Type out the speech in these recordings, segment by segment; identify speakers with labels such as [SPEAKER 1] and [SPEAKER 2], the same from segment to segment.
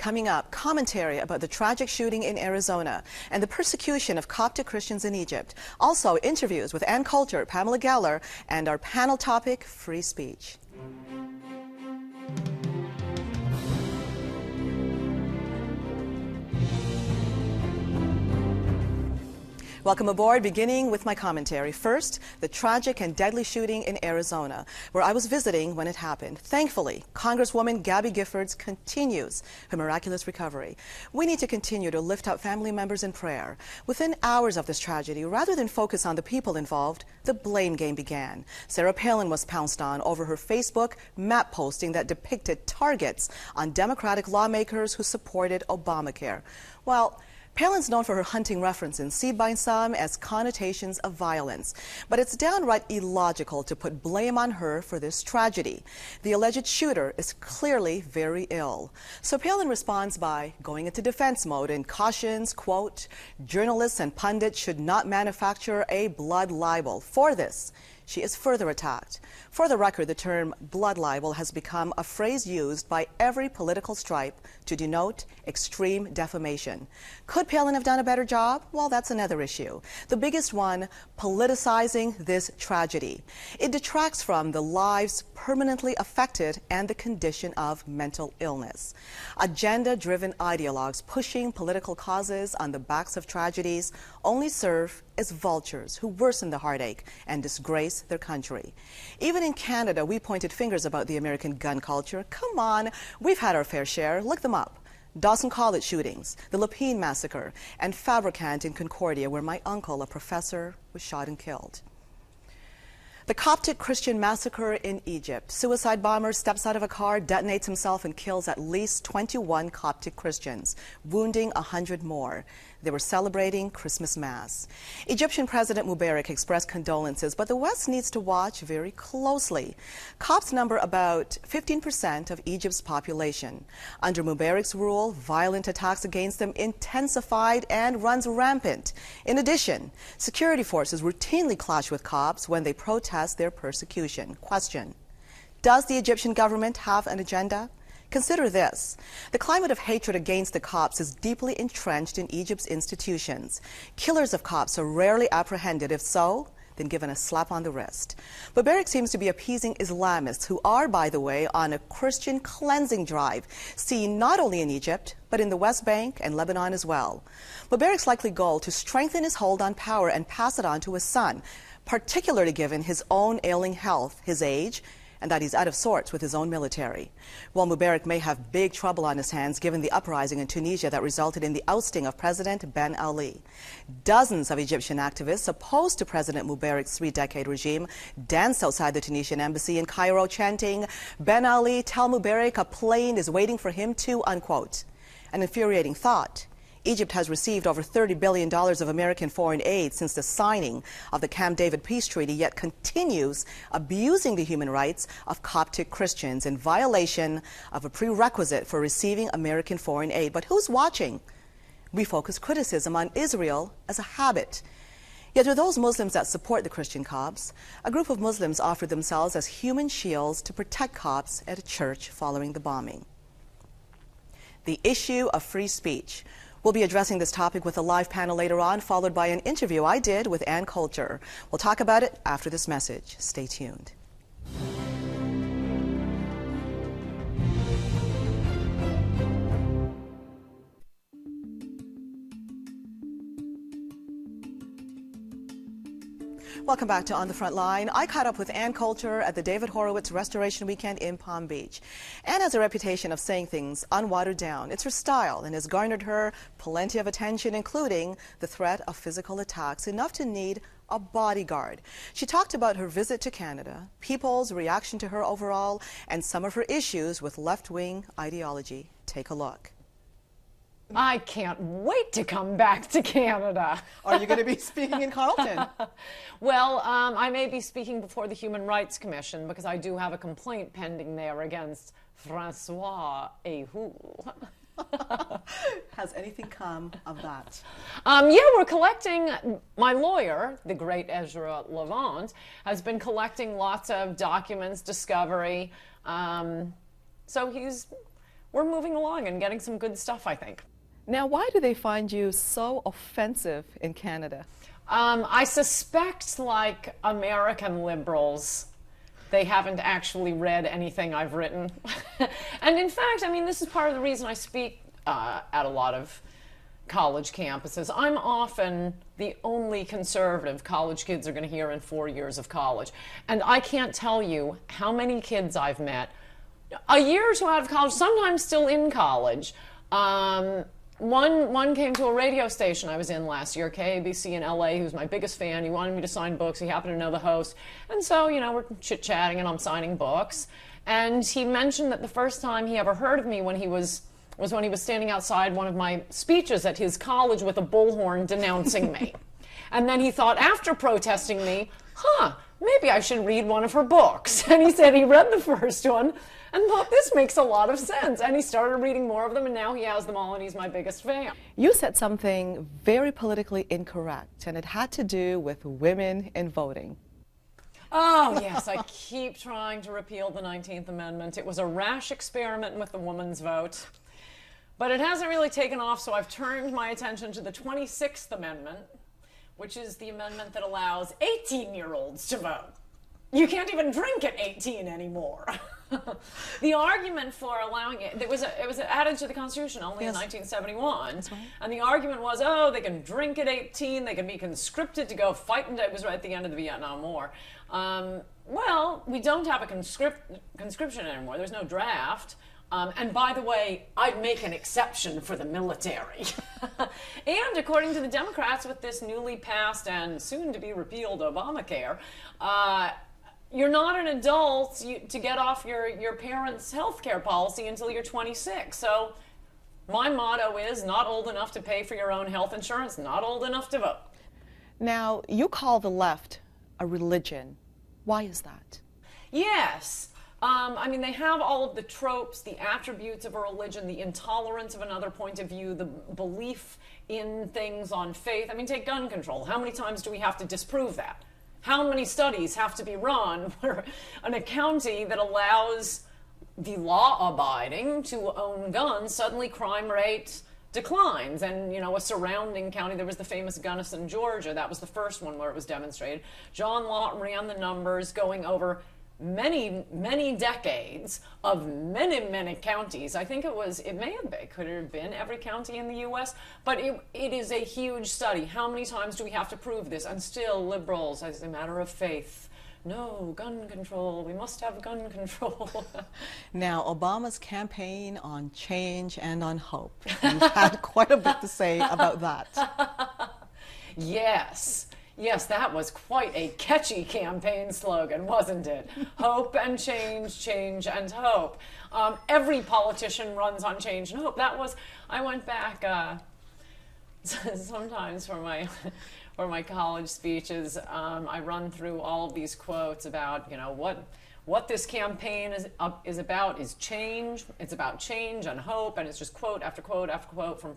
[SPEAKER 1] Coming up, commentary about the tragic shooting in Arizona and the persecution of Coptic Christians in Egypt. Also, interviews with Ann Coulter, Pamela Geller, and our panel topic, free speech. Welcome aboard, beginning with my commentary. First, the tragic and deadly shooting in Arizona, where I was visiting when it happened. Thankfully, Congresswoman Gabby Giffords continues her miraculous recovery. We need to continue to lift up family members in prayer. Within hours of this tragedy, rather than focus on the people involved, the blame game began. Sarah Palin was pounced on over her Facebook map posting that depicted targets on Democratic lawmakers who supported Obamacare. Well, Palin's known for her hunting references, seen by some as connotations of violence. But it's downright illogical to put blame on her for this tragedy. The alleged shooter is clearly very ill. So Palin responds by going into defense mode and cautions, quote, journalists and pundits should not manufacture a blood libel. For this, she is further attacked. For the record, the term blood libel has become a phrase used by every political stripe to denote extreme defamation. Could Palin have done a better job? Well, that's another issue. The biggest one, politicizing this tragedy. It detracts from the lives permanently affected and the condition of mental illness. Agenda-driven ideologues pushing political causes on the backs of tragedies only serve as vultures who worsen the heartache and disgrace their country. Even in Canada, we pointed fingers about the American gun culture. Come on, we've had our fair share. Look them up. Dawson College shootings, the Lapine massacre, and Fabricant in Concordia, where my uncle, a professor, was shot and killed. The Coptic Christian massacre in Egypt. Suicide bomber steps out of a car, detonates himself, and kills at least 21 Coptic Christians, wounding 100 more. They were celebrating Christmas Mass. Egyptian President Mubarak expressed condolences, but the West needs to watch very closely. Copts number about 15% of Egypt's population. Under Mubarak's rule, violent attacks against them intensified and runs rampant. In addition, security forces routinely clash with Copts when they protest their persecution. Question: does the Egyptian government have an agenda? Consider this. The climate of hatred against the Copts is deeply entrenched in Egypt's institutions. Killers of Copts are rarely apprehended. If so, then given a slap on the wrist. Mubarak seems to be appeasing Islamists who are, by the way, on a Christian cleansing drive, seen not only in Egypt, but in the West Bank and Lebanon as well. Mubarak's likely goal to strengthen his hold on power and pass it on to his son, particularly given his own ailing health, his age, and that he's out of sorts with his own military. While Mubarak may have big trouble on his hands given the uprising in Tunisia that resulted in the ousting of President Ben Ali. Dozens of Egyptian activists opposed to President Mubarak's three-decade regime danced outside the Tunisian embassy in Cairo chanting, "Ben Ali, tell Mubarak a plane is waiting for him too," unquote. An infuriating thought. Egypt has received over $30 billion of American foreign aid since the signing of the Camp David peace treaty, yet continues abusing the human rights of Coptic Christians in violation of a prerequisite for receiving American foreign aid. But who's watching? We focus criticism on Israel as a habit. Yet to those Muslims that support the Christian Copts, a group of Muslims offered themselves as human shields to protect Copts at a church following the bombing. The issue of free speech. We'll be addressing this topic with a live panel later on, followed by an interview I did with Ann Coulter. We'll talk about it after this message. Stay tuned. Welcome back to On the Front Line. I caught up with Ann Coulter at the David Horowitz Restoration Weekend in Palm Beach. Ann has a reputation of saying things unwatered down. It's her style and has garnered her plenty of attention, including the threat of physical attacks, enough to need a bodyguard. She talked about her visit to Canada, people's reaction to her overall, and some of her issues with left-wing ideology. Take a look.
[SPEAKER 2] I can't wait to come back to Canada.
[SPEAKER 1] Are you going to be speaking in Carleton?
[SPEAKER 2] Well, I may be speaking before the Human Rights Commission because I do have a complaint pending there against Francois Ahoul.
[SPEAKER 1] Has anything come of that?
[SPEAKER 2] Yeah, we're collecting, my lawyer, the great Ezra Levant, has been collecting lots of documents, discovery. So we're moving along and getting some good stuff, I think.
[SPEAKER 1] Now, why do they find you so offensive in Canada?
[SPEAKER 2] I suspect, like American liberals, they haven't actually read anything I've written. And in fact, I mean, this is part of the reason I speak at a lot of college campuses. I'm often the only conservative college kids are going to hear in 4 years of college. And I can't tell you how many kids I've met a year or two out of college, sometimes still in college. One came to a radio station I was in last year, KABC in LA. He was my biggest fan. He wanted me to sign books. He happened to know the host. And so, you know, we're chit-chatting and I'm signing books. And he mentioned that the first time he ever heard of me when he was when he was standing outside one of my speeches at his college with a bullhorn denouncing me. And then he thought, after protesting me, maybe I should read one of her books. And he said he read the first one and thought, this makes a lot of sense. And he started reading more of them, and now he has them all, and he's my biggest fan.
[SPEAKER 1] You said something very politically incorrect, and it had to do with women in voting.
[SPEAKER 2] Oh, yes, I keep trying to repeal the 19th Amendment. It was a rash experiment with the woman's vote. But it hasn't really taken off, so I've turned my attention to the 26th Amendment, which is the amendment that allows 18-year-olds to vote. You can't even drink at 18 anymore. The argument for allowing it was added to the Constitution only in 1971.
[SPEAKER 1] That's right.
[SPEAKER 2] And the argument was, oh, they can drink at 18, they can be conscripted to go fight, and it was right at the end of the Vietnam War. Well, we don't have a conscription anymore. There's no draft. And by the way, I'd make an exception for the military. And according to the Democrats, with this newly passed and soon to be repealed Obamacare, you're not an adult to get off your parents' health care policy until you're 26. So my motto is not old enough to pay for your own health insurance, not old enough to vote.
[SPEAKER 1] Now, you call the left a religion. Why is that?
[SPEAKER 2] Yes. I mean, they have all of the tropes, the attributes of a religion, the intolerance of another point of view, the belief in things on faith. I mean, take gun control. How many times do we have to disprove that? How many studies have to be run where in a county that allows the law-abiding to own guns, suddenly crime rate declines? And, you know, a surrounding county, there was the famous Gunnison, Georgia. That was the first one where it was demonstrated. John Lott ran the numbers going over many decades of many counties. I think could it have been every county in the U.S.? But it is a huge study. How many times do we have to prove this? And still liberals, as a matter of faith, no, gun control, we must have gun control.
[SPEAKER 1] Now, Obama's campaign on change and on hope. You've had quite a bit to say about that.
[SPEAKER 2] Yes. Yes, that was quite a catchy campaign slogan, wasn't it? Hope and change, change and hope. Every politician runs on change and hope. I went back sometimes for my college speeches. I run through all of these quotes about, you know, what this campaign is about is change. It's about change and hope, and it's just quote after quote after quote from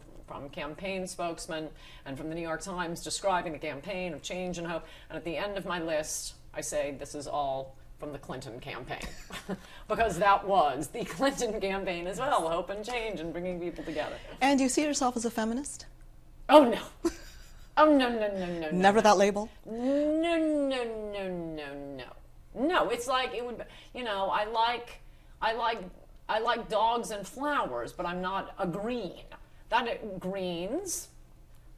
[SPEAKER 2] campaign spokesmen and from the New York Times describing the campaign of change and hope. And at the end of my list, I say this is all from the Clinton campaign. Because that was the Clinton campaign as well, hope and change and bringing people together.
[SPEAKER 1] And do you see yourself as a feminist?
[SPEAKER 2] Oh, no. Oh, no.
[SPEAKER 1] Never that label?
[SPEAKER 2] No. No, it's like it would, you know, I like dogs and flowers, but I'm not a green. Greens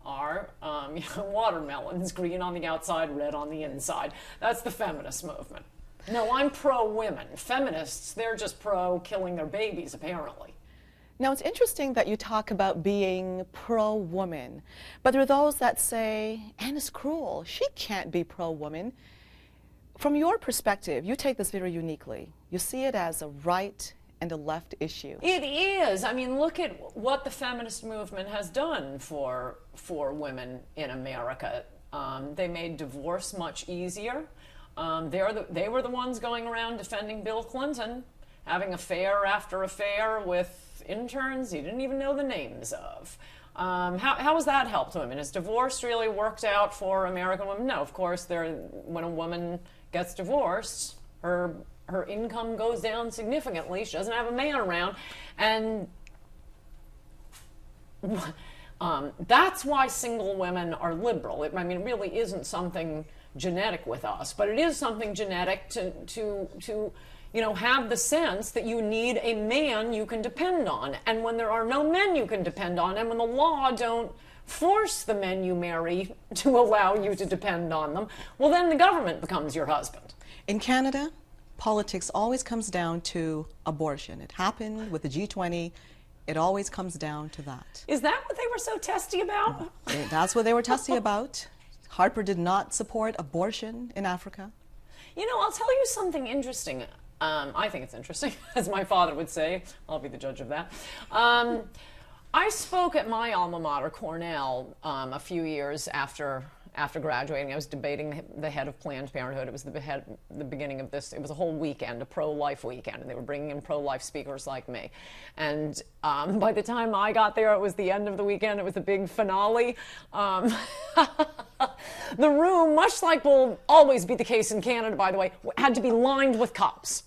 [SPEAKER 2] are watermelons, green on the outside, red on the inside. That's the feminist movement. No, I'm pro-women. Feminists, they're just pro-killing their babies, apparently.
[SPEAKER 1] Now, it's interesting that you talk about being pro-woman, but there are those that say, Ann is cruel. She can't be pro-woman. From your perspective, you take this very uniquely. You see it as a right and a left issue.
[SPEAKER 2] It is. I mean, look at what the feminist movement has done for women in America. They made divorce much easier. They were the ones going around defending Bill Clinton, having affair after affair with interns he didn't even know the names of. How has that helped women? Has divorce really worked out for American women? No, of course, when a woman gets divorced, her her income goes down significantly. She doesn't have a man around, and that's why single women are liberal. I mean, it really isn't something genetic with us, but it is something genetic to have the sense that you need a man you can depend on. And when there are no men you can depend on, and when the law don't force the men you marry to allow you to depend on them, well, then the government becomes your husband.
[SPEAKER 1] In Canada, politics always comes down to abortion. It happened with the G20. It always comes down to that.
[SPEAKER 2] Is that what they were so testy about?
[SPEAKER 1] That's what they were testy about. Harper did not support abortion in Africa.
[SPEAKER 2] I'll tell you something interesting. I think it's interesting, as my father would say. I'll be the judge of that. I spoke at my alma mater, Cornell, a few years after graduating. I was debating the head of Planned Parenthood. It was the beginning of this. It was a whole weekend, a pro-life weekend, and they were bringing in pro-life speakers like me. And by the time I got there, it was the end of the weekend. It was the big finale. The room, much like will always be the case in Canada, by the way, had to be lined with cops.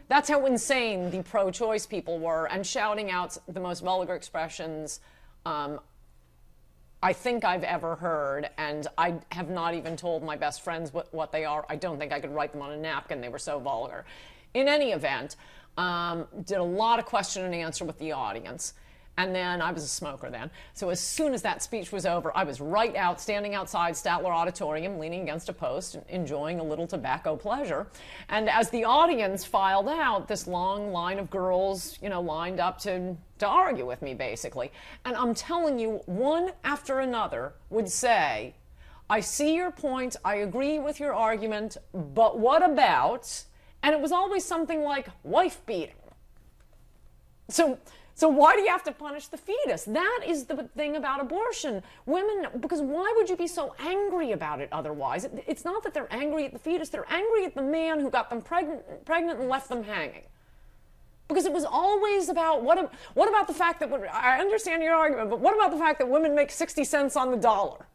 [SPEAKER 2] That's how insane the pro-choice people were, and shouting out the most vulgar expressions I think I've ever heard, and I have not even told my best friends what they are. I don't think I could write them on a napkin. They were so vulgar. In any event, did a lot of question and answer with the audience. And then I was a smoker then. So as soon as that speech was over, I was right out, standing outside Statler Auditorium, leaning against a post, enjoying a little tobacco pleasure. And as the audience filed out, this long line of girls, lined up to argue with me, basically. And I'm telling you, one after another would say, I see your point, I agree with your argument, but what about? And it was always something like wife beating. So why do you have to punish the fetus? That is the thing about abortion. Women, because why would you be so angry about it otherwise? It's not that they're angry at the fetus, they're angry at the man who got them pregnant and left them hanging. Because it was always about, what about the fact that, I understand your argument, but what about the fact that women make 60 cents on the dollar?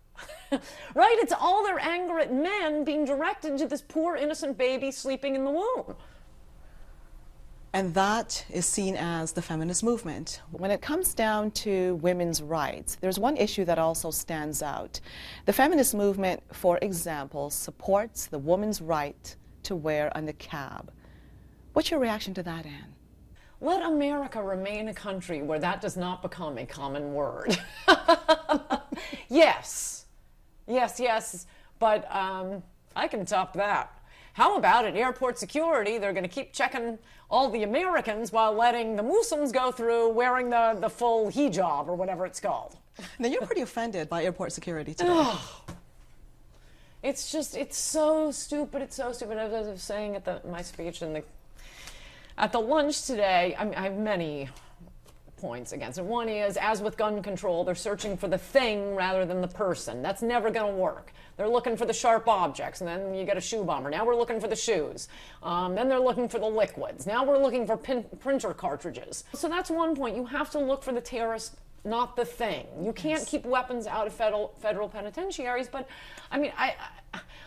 [SPEAKER 2] Right? It's all their anger at men being directed to this poor innocent baby sleeping in the womb.
[SPEAKER 1] And that is seen as the feminist movement. When it comes down to women's rights, there's one issue that also stands out. The feminist movement, for example, supports the woman's right to wear a niqab. What's your reaction to that, Ann?
[SPEAKER 2] Let America remain a country where that does not become a common word. Yes, but I can top that. How about at airport security, they're going to keep checking all the Americans while letting the Muslims go through wearing the full hijab or whatever it's called.
[SPEAKER 1] Now, you're pretty offended by airport security today.
[SPEAKER 2] It's so stupid. It's so stupid. As I was saying at my speech at the lunch today, I have many points against it. One is, as with gun control, they're searching for the thing rather than the person. That's never going to work. They're looking for the sharp objects, and then you get a shoe bomber. Now we're looking for the shoes. Then they're looking for the liquids. Now we're looking for printer cartridges. So that's one point. You have to look for the terrorist, not the thing. You can't keep weapons out of federal penitentiaries, but I mean,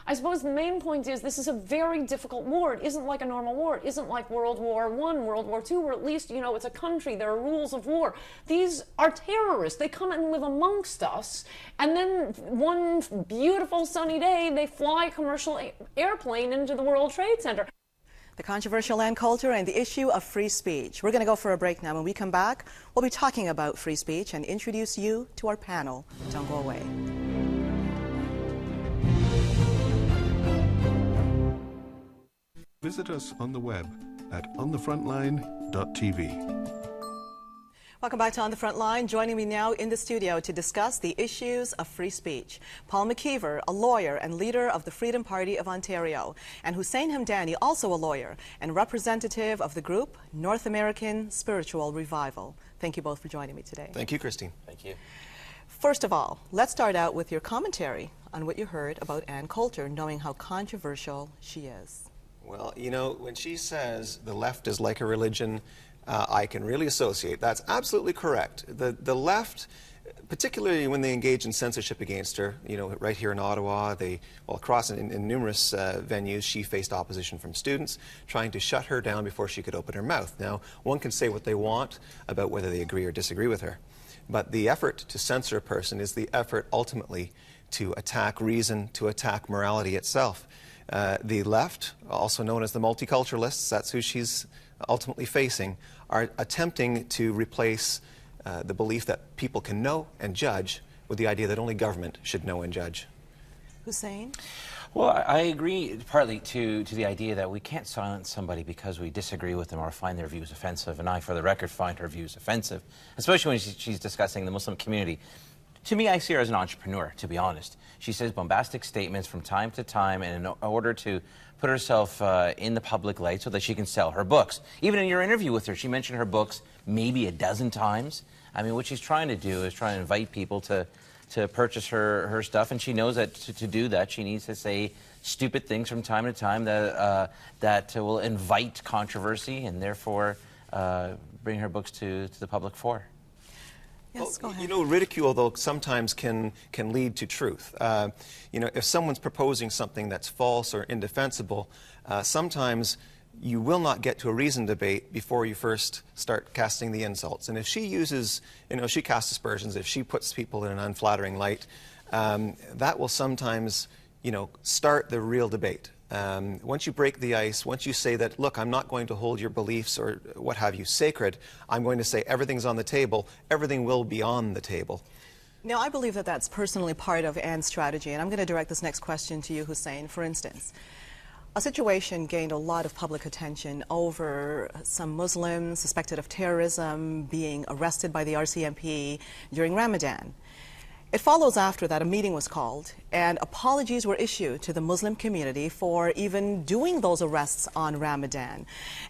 [SPEAKER 2] I suppose the main point is this is a very difficult war. It isn't like a normal war. It isn't like World War I, World War II, where at least, it's a country. There are rules of war. These are terrorists. They come and live amongst us, and then one beautiful sunny day, they fly a commercial airplane into the World Trade Center.
[SPEAKER 1] The controversial Ann Coulter and the issue of free speech. We're going to go for a break now. When we come back, we'll be talking about free speech and introduce you to our panel. Don't go away.
[SPEAKER 3] Visit us on the web at onthefrontline.tv.
[SPEAKER 1] Welcome back to On the Front Line. Joining me now in the studio to discuss the issues of free speech, Paul McKeever, a lawyer and leader of the Freedom Party of Ontario, and Hussein Hamdani, also a lawyer and representative of the group North American Spiritual Revival. Thank you both for joining me today.
[SPEAKER 4] Thank you, Christine. Thank you.
[SPEAKER 1] First of all, let's start out with your commentary on what you heard about Ann Coulter, knowing how controversial she is.
[SPEAKER 4] Well, when she says the left is like a religion, I can really associate. That's absolutely correct. The left particularly when they engage in censorship against her. You know, right here in Ottawa, across in numerous venues, she faced opposition from students trying to shut her down before she could open her mouth. Now, one can say what they want about whether they agree or disagree with her, but the effort to censor a person is the effort ultimately to attack reason, to attack morality itself. The left, also known as the multiculturalists, that's who she's ultimately facing, are attempting to replace the belief that people can know and judge with the idea that only government should know and judge.
[SPEAKER 1] Hussein?
[SPEAKER 5] Well, I agree partly to the idea that we can't silence somebody because we disagree with them or find their views offensive, and I, for the record, find her views offensive, especially when she's discussing the Muslim community. To me, I see her as an entrepreneur, to be honest. She says bombastic statements from time to time in order to put herself in the public light so that she can sell her books. Even in your interview with her, she mentioned her books maybe a dozen times. I mean, what she's trying to do is try and invite people to purchase her stuff, and she knows that to do that, she needs to say stupid things from time to time that will invite controversy and therefore bring her books to the public fore.
[SPEAKER 1] Yes, go ahead.
[SPEAKER 4] You know, ridicule, though, sometimes can lead to truth. You know, if someone's proposing something that's false or indefensible, sometimes you will not get to a reasoned debate before you first start casting the insults. And if she uses, you know, she casts aspersions, if she puts people in an unflattering light, that will sometimes, you know, start the real debate. Once you break the ice, once you say that, look, I'm not going to hold your beliefs or what have you sacred, I'm going to say everything's on the table, everything will be on the table.
[SPEAKER 1] Now, I believe that that's personally part of Ann's strategy, and I'm going to direct this next question to you, Hussein. For instance, a situation gained a lot of public attention over some Muslims suspected of terrorism being arrested by the RCMP during Ramadan. It follows after that a meeting was called and apologies were issued to the Muslim community for even doing those arrests on Ramadan.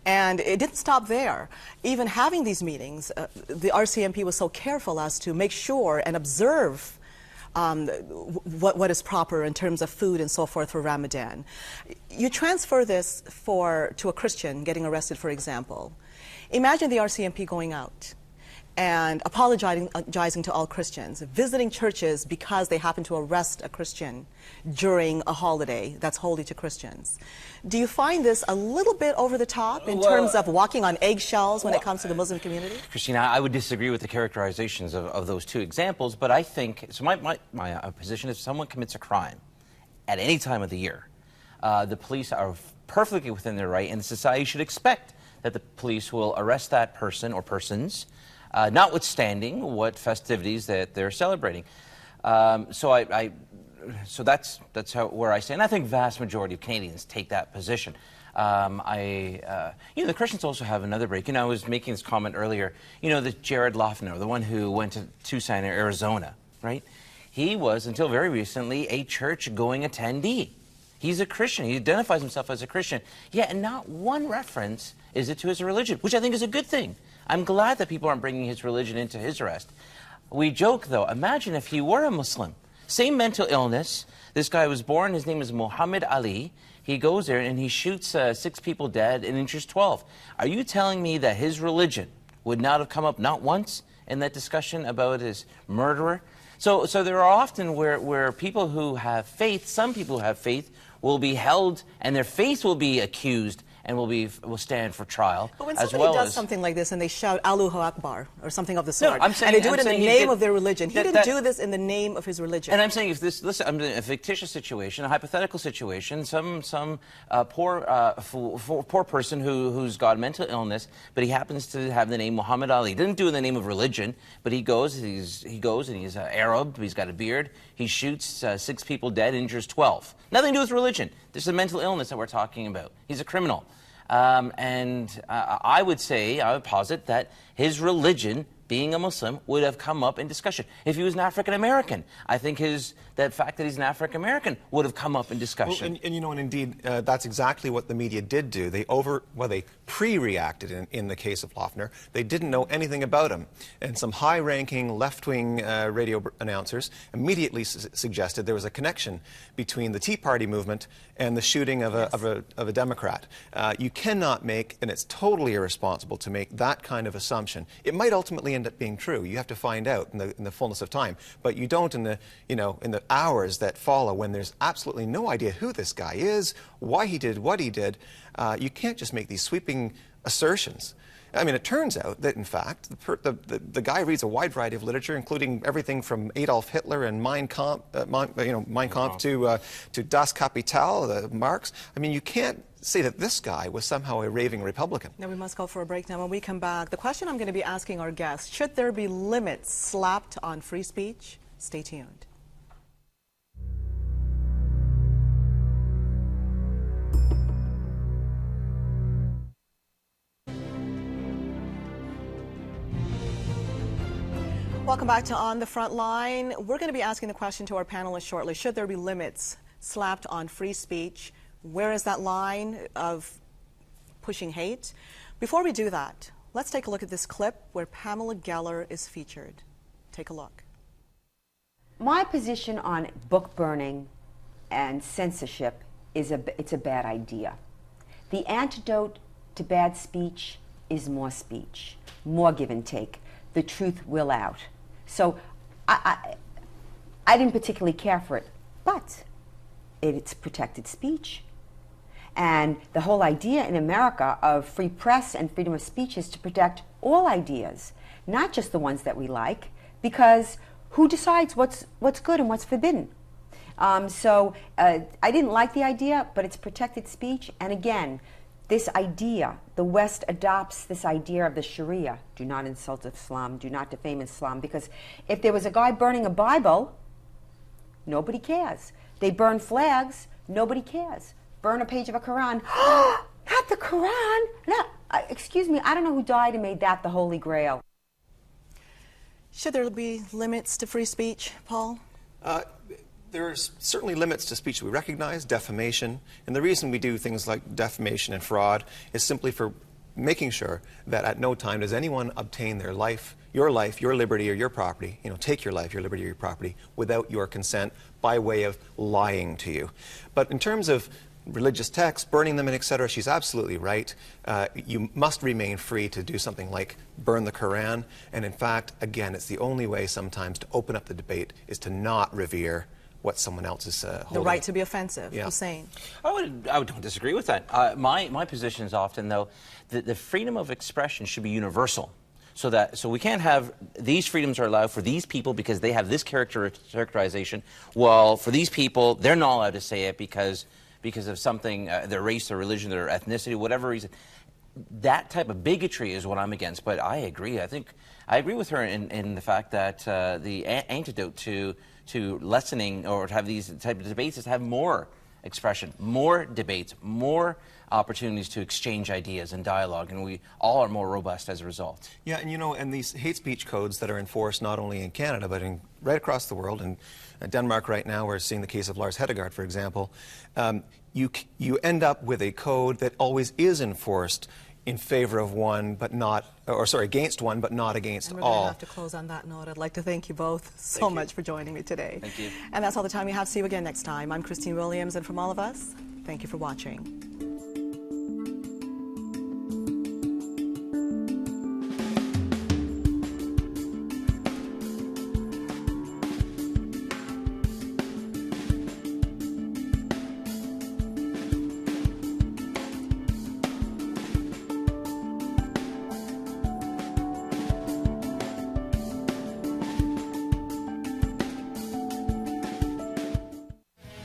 [SPEAKER 1] And it didn't stop there. Even having these meetings, the RCMP was so careful as to make sure and observe what is proper in terms of food and so forth for Ramadan. You transfer this to a Christian getting arrested, for example. Imagine the RCMP going out and apologizing to all Christians, visiting churches because they happen to arrest a Christian during a holiday that's holy to Christians. Do you find this a little bit over the top in terms of walking on eggshells when it comes to the Muslim community?
[SPEAKER 5] Christina, I would disagree with the characterizations of those two examples, but I think, so my position is if someone commits a crime at any time of the year, the police are perfectly within their right, and the society should expect that the police will arrest that person or persons, notwithstanding what festivities that they're celebrating. So that's where I stand. I think vast majority of Canadians take that position. The Christians also have another break. You know, I was making this comment earlier. You know, the Jared Loughner, the one who went to Tucson, Arizona, right? He was, until very recently, a church-going attendee. He's a Christian. He identifies himself as a Christian. Yeah, and not one reference is it to his religion, which I think is a good thing. I'm glad that people aren't bringing his religion into his arrest. We joke, though. Imagine if he were a Muslim. Same mental illness. This guy was born. His name is Muhammad Ali. He goes there and he shoots 6 people dead and injures 12. Are you telling me that his religion would not have come up not once in that discussion about his murderer? So there are often where people who have faith, some people who have faith, will be held and their faith will be accused and will stand for trial.
[SPEAKER 1] But when somebody does something like this and they shout Allahu Akbar or something of the sort, and they do it in the name of their religion, he didn't do this in the name of his religion.
[SPEAKER 5] And I'm saying if this, listen, I'm in a fictitious situation, a hypothetical situation, some poor person who's got mental illness, but he happens to have the name Muhammad Ali. He didn't do it in the name of religion, but he goes and he's Arab, he's got a beard, he shoots 6 people dead, injures 12. Nothing to do with religion. This is a mental illness that we're talking about. He's a criminal. I would posit that his religion, being a Muslim, would have come up in discussion. If he was an African American, I think that fact that he's an African American would have come up in discussion.
[SPEAKER 4] Well, and you know, and indeed, that's exactly what the media did do. They pre-reacted in the case of Loughner. They didn't know anything about him. And some high-ranking left-wing radio announcers immediately suggested there was a connection between the Tea Party movement and the shooting of a Democrat. You cannot make, and it's totally irresponsible to make that kind of assumption. It might ultimately end up being true. You have to find out in the fullness of time. But you don't in the, in the hours that follow when there's absolutely no idea who this guy is, why he did what he did. You can't just make these sweeping assertions. I mean, it turns out that, in fact, the guy reads a wide variety of literature, including everything from Adolf Hitler and Mein Kampf to Das Kapital, Marx. I mean, you can't say that this guy was somehow a raving Republican.
[SPEAKER 1] Now we must go for a break now. When we come back, the question I'm going to be asking our guests, should there be limits slapped on free speech? Stay tuned. Welcome back to On the Front Line. We're going to be asking the question to our panelists shortly. Should there be limits slapped on free speech? Where is that line of pushing hate? Before we do that, let's take a look at this clip where Pamela Geller is featured. Take a look.
[SPEAKER 6] My position on book burning and censorship is it's a bad idea. The antidote to bad speech is more speech, more give and take. The truth will out. So I didn't particularly care for it, but it's protected speech. And the whole idea in America of free press and freedom of speech is to protect all ideas, not just the ones that we like, because who decides what's good and what's forbidden? So I didn't like the idea, but it's protected speech. And again, this idea, the West adopts this idea of the Sharia. Do not insult Islam, do not defame Islam, because if there was a guy burning a Bible, nobody cares. They burn flags, nobody cares. Burn a page of a Quran, not the Quran. No, excuse me, I don't know who died and made that the Holy Grail.
[SPEAKER 1] Should there be limits to free speech, Paul?
[SPEAKER 4] There are certainly limits to speech that we recognize, defamation, and the reason we do things like defamation and fraud is simply for making sure that at no time does anyone obtain their life, your liberty, or your property, take your life, your liberty, or your property without your consent by way of lying to you. But in terms of religious texts, burning them, and etc., she's absolutely right. You must remain free to do something like burn the Quran, and in fact, again, it's the only way sometimes to open up the debate is to not revere what someone else is holding.
[SPEAKER 1] The right to be offensive,
[SPEAKER 4] yeah.
[SPEAKER 1] Hussein.
[SPEAKER 5] I don't disagree with that. My position is often, though, that the freedom of expression should be universal. So we can't have these freedoms are allowed for these people because they have this characterization, while for these people, they're not allowed to say it because of something, their race, their religion, their ethnicity, whatever reason. That type of bigotry is what I'm against, but I agree. I agree with her in the fact that the antidote to lessening or to have these type of debates is to have more expression, more debates, more opportunities to exchange ideas and dialogue, and we all are more robust as a result.
[SPEAKER 4] Yeah, and and these hate speech codes that are enforced not only in Canada but right across the world, and Denmark right now we're seeing the case of Lars Hedegaard, for example, you end up with a code that always is enforced in favor of one, but not, or sorry, against one, but not against all.
[SPEAKER 1] And we're going to have to close on that note. I'd like to thank you both so much for joining me today.
[SPEAKER 5] Thank you.
[SPEAKER 1] And that's all the time we have. See you again next time. I'm Christine Williams, and from all of us, thank you for watching.